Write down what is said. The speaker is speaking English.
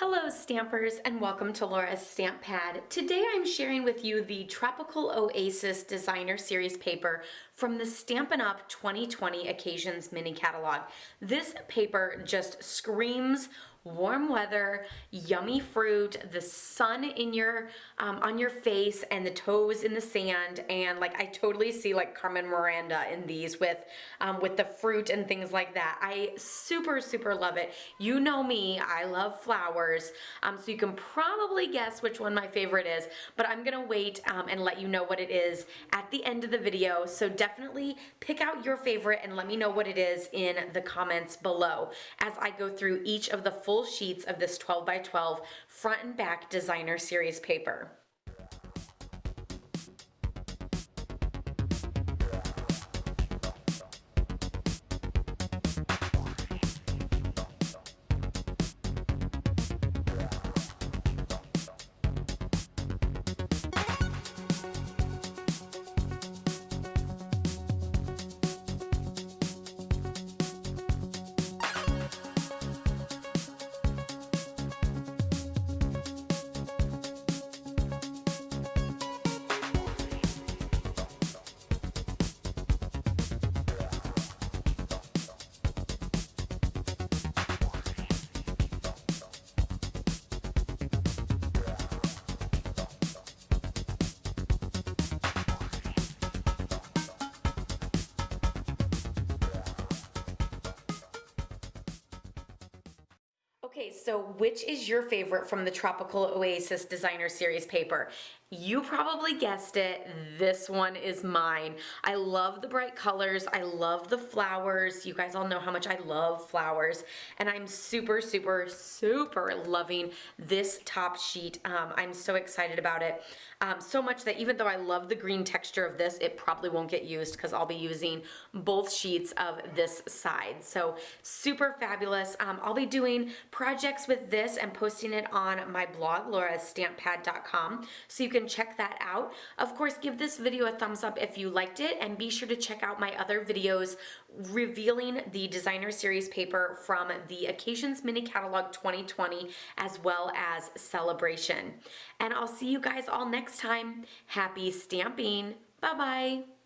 Hello Stampers and welcome to Laura's Stamp Pad. Today I'm sharing with you the Tropical Oasis Designer Series paper from the Stampin' Up! 2020 Occasions mini catalog. This paper just screams warm weather, yummy fruit, the sun in your on your face and the toes in the sand, and like I totally see like Carmen Miranda in these with the fruit and things like that. I super love it. You know me, I love flowers, so you can probably guess which one my favorite is, but I'm gonna wait and let you know what it is at the end of the video. So definitely pick out your favorite and let me know what it is in the comments below as I go through each of the full sheets of this 12 by 12 front and back designer series paper. Okay, so which is your favorite from the Tropical Oasis Designer Series paper? You probably guessed it, this one is mine. I love the bright colors, I love the flowers. You guys all know how much I love flowers, and I'm super loving this top sheet. I'm so excited about it. So much that even though I love the green texture of this, it probably won't get used because I'll be using both sheets of this side. So super fabulous. I'll be doing projects with this and posting it on my blog, laurastamppad.com, so you can check that out. Of course, give this video a thumbs up if you liked it, and be sure to check out my other videos revealing the designer series paper from the Occasions Mini Catalog 2020 as well as Celebration. And I'll see you guys all next time. Happy stamping. Bye-bye.